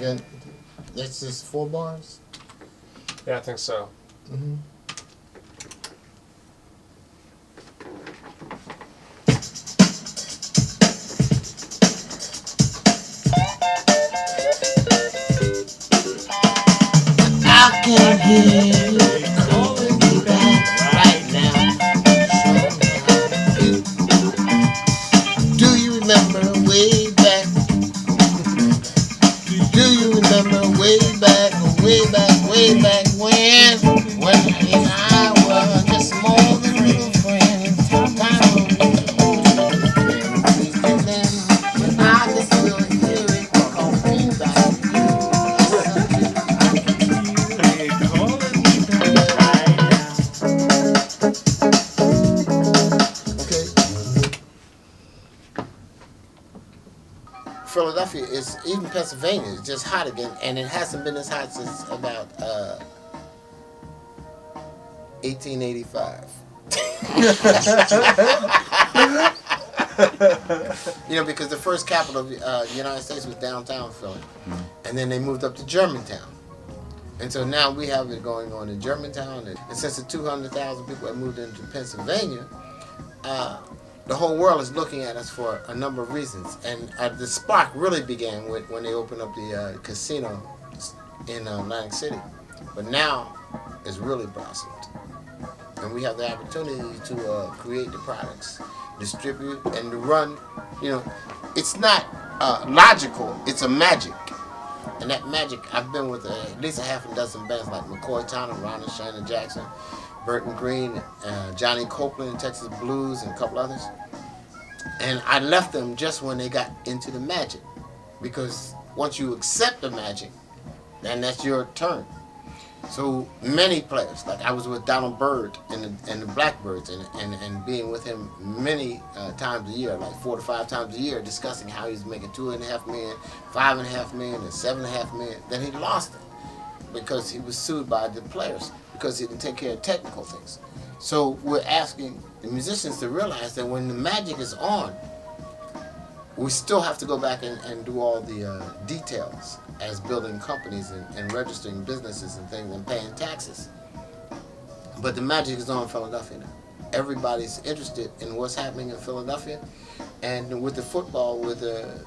again, that's just 4 bars? Yeah, I think so. Mm-hmm. I can hear you calling me back right now. Do you remember way back? Do you remember way back when? When you and I were just more than little friends. And then I can still hear it calling back to you. Okay. Philadelphia is, even Pennsylvania is just hot again, and it hasn't been as hot since about 1885. You know, because the first capital of the United States was downtown Philly, and then they moved up to Germantown. And so now we have it going on in Germantown, and since the 200,000 people have moved into Pennsylvania, the whole world is looking at us for a number of reasons. And the spark really began when they opened up the casino in Atlantic City. But now it's really blossomed. And we have the opportunity to create the products, distribute, and to run. You know, it's not logical, it's a magic. And that magic, I've been with at least a half a dozen bands like McCoy Tyner, Ron and Shannon Jackson, Burton Green, Johnny Copeland, Texas Blues, and a couple others. And I left them just when they got into the magic. Because once you accept the magic, then that's your turn. So many players, like I was with Donald Byrd and the Blackbirds, and being with him many times a year, like 4 to 5 times a year, discussing how he's making $2.5 million, $5.5 million, and $7.5 million. Then he lost it because he was sued by the players because he didn't take care of technical things. So we're asking the musicians to realize that when the magic is on, we still have to go back and do all the details as building companies and registering businesses and things and paying taxes. But the magic is on Philadelphia now. Everybody's interested in what's happening in Philadelphia. And with the football, with the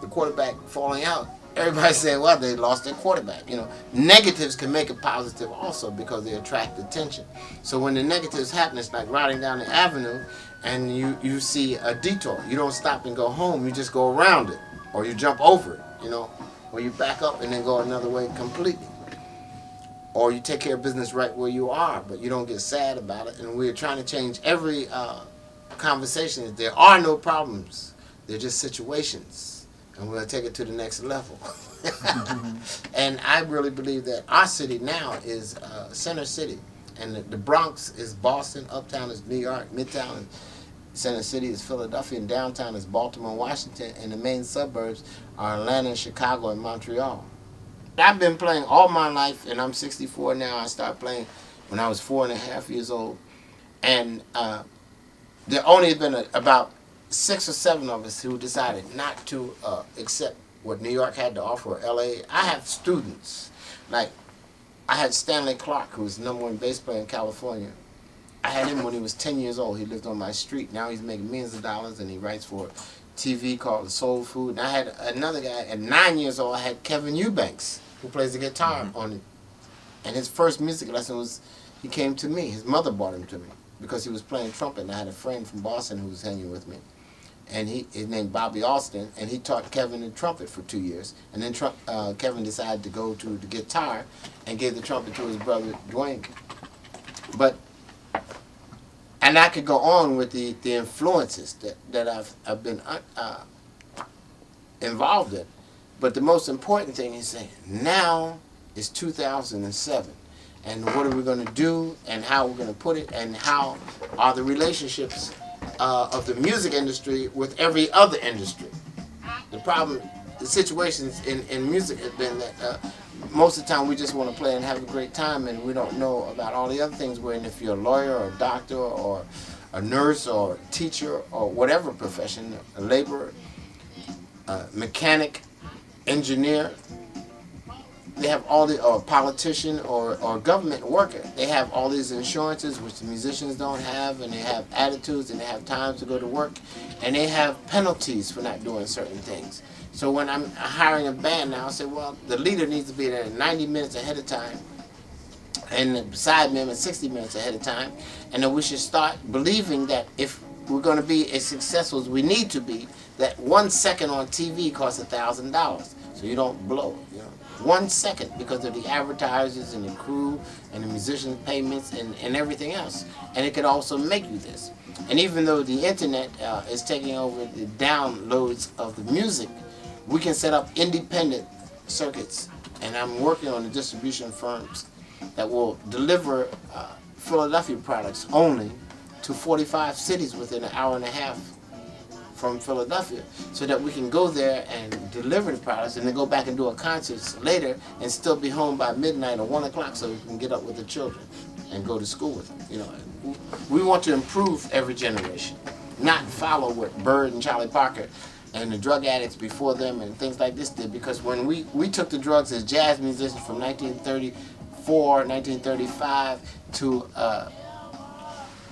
quarterback falling out, everybody's saying, well, they lost their quarterback. You know, negatives can make it positive also because they attract attention. So when the negatives happen, it's like riding down the avenue and you see a detour. You don't stop and go home, you just go around it. Or you jump over it, you know. Or you back up and then go another way completely. Or you take care of business right where you are, but you don't get sad about it. And we're trying to change every conversation. There are no problems. They're just situations. And we're going to take it to the next level. And I really believe that our city now is Center City. And the Bronx is Boston, Uptown is New York, Midtown is Center City is Philadelphia, and downtown is Baltimore and Washington, and the main suburbs are Atlanta, Chicago, and Montreal. I've been playing all my life, and I'm 64 now. I started playing when I was 4.5 years old. And there only been about 6 or 7 of us who decided not to accept what New York had to offer, or LA. I have students. Like, I had Stanley Clark, who was the #1 bass player in California. I had him when he was 10 years old. He lived on my street. Now he's making millions of dollars, and he writes for TV called Soul Food. And I had another guy at 9 years old. I had Kevin Eubanks, who plays the guitar on it. And his first music lesson was, he came to me. His mother brought him to me because he was playing trumpet. And I had a friend from Boston who was hanging with me. And his name Bobby Alston, and he taught Kevin the trumpet for 2 years. And then Kevin decided to go to the guitar and gave the trumpet to his brother Dwayne. And I could go on with the influences that I've been involved in. But the most important thing is saying, now is 2007. And what are we going to do, and how we're going to put it, and how are the relationships of the music industry with every other industry. The problem, the situations in music have been that most of the time we just want to play and have a great time, and we don't know about all the other things. Wherein if you're a lawyer or a doctor or a nurse or a teacher or whatever profession, a laborer, mechanic, engineer, they have all the, or politician or government worker, they have all these insurances which the musicians don't have, and they have attitudes, and they have time to go to work, and they have penalties for not doing certain things. So when I'm hiring a band now, I say, well, the leader needs to be there 90 minutes ahead of time, and the side member 60 minutes ahead of time, and then we should start believing that if we're going to be as successful as we need to be, that 1 second on TV costs $1,000, so you don't blow it, you know. 1 second, because of the advertisers and the crew and the musicians' payments and everything else. And it could also make you this. And even though the internet is taking over the downloads of the music, we can set up independent circuits. And I'm working on the distribution firms that will deliver Philadelphia products only to 45 cities within an hour and a half from Philadelphia, so that we can go there and deliver the products and then go back and do a concert later and still be home by midnight or 1 o'clock, so we can get up with the children and go to school with them. You know, we want to improve every generation, not follow what Bird and Charlie Parker and the drug addicts before them and things like this did, because when we took the drugs as jazz musicians from 1934, 1935 to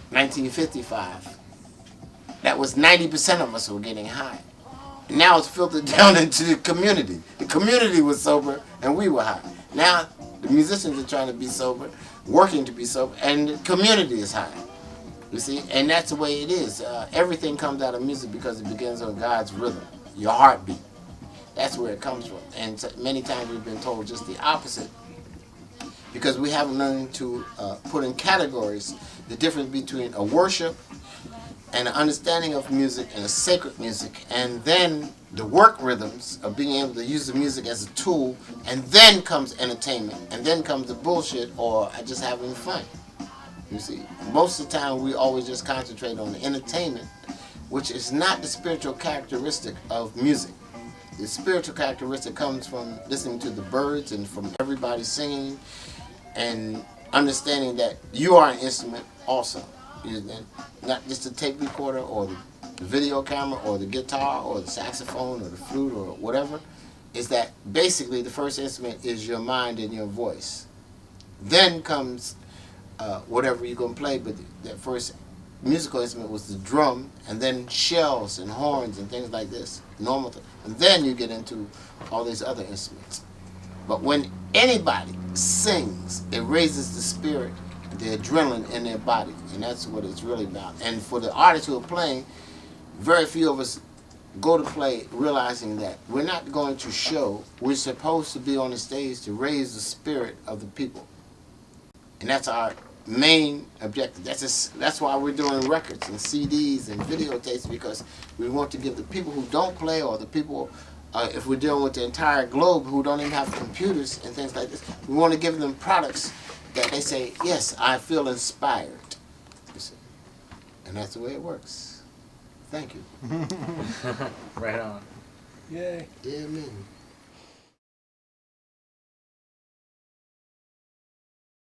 1955, that was 90% of us were getting high. Now it's filtered down into the community. The community was sober and we were high. Now the musicians are trying to be sober, working to be sober, and the community is high. You see, and that's the way it is. Everything comes out of music because it begins on God's rhythm, your heartbeat. That's where it comes from. And so many times we've been told just the opposite, because we haven't learned to put in categories the difference between a worship and an understanding of music and a sacred music, and then the work rhythms of being able to use the music as a tool, and then comes entertainment, and then comes the bullshit or just having fun. You see, most of the time we always just concentrate on the entertainment, which is not the spiritual characteristic of music. The spiritual characteristic comes from listening to the birds and from everybody singing and understanding that you are an instrument also. Not just the tape recorder or the video camera or the guitar or the saxophone or the flute or whatever. Is that basically the first instrument is your mind and your voice. Then comes whatever you're going to play, but that first musical instrument was the drum, and then shells and horns and things like this, normal thing. And then you get into all these other instruments. But when anybody sings, it raises the spirit, the adrenaline in their body, and that's what it's really about. And for the artists who are playing, very few of us go to play realizing that we're not going to show, we're supposed to be on the stage to raise the spirit of the people. And that's our main objective. That's why we're doing records and CDs and videotapes, because we want to give the people who don't play, or the people, if we're dealing with the entire globe who don't even have computers and things like this, we want to give them products that they say, yes, I feel inspired. You see? And that's the way it works. Thank you. Right on. Yay. Amen.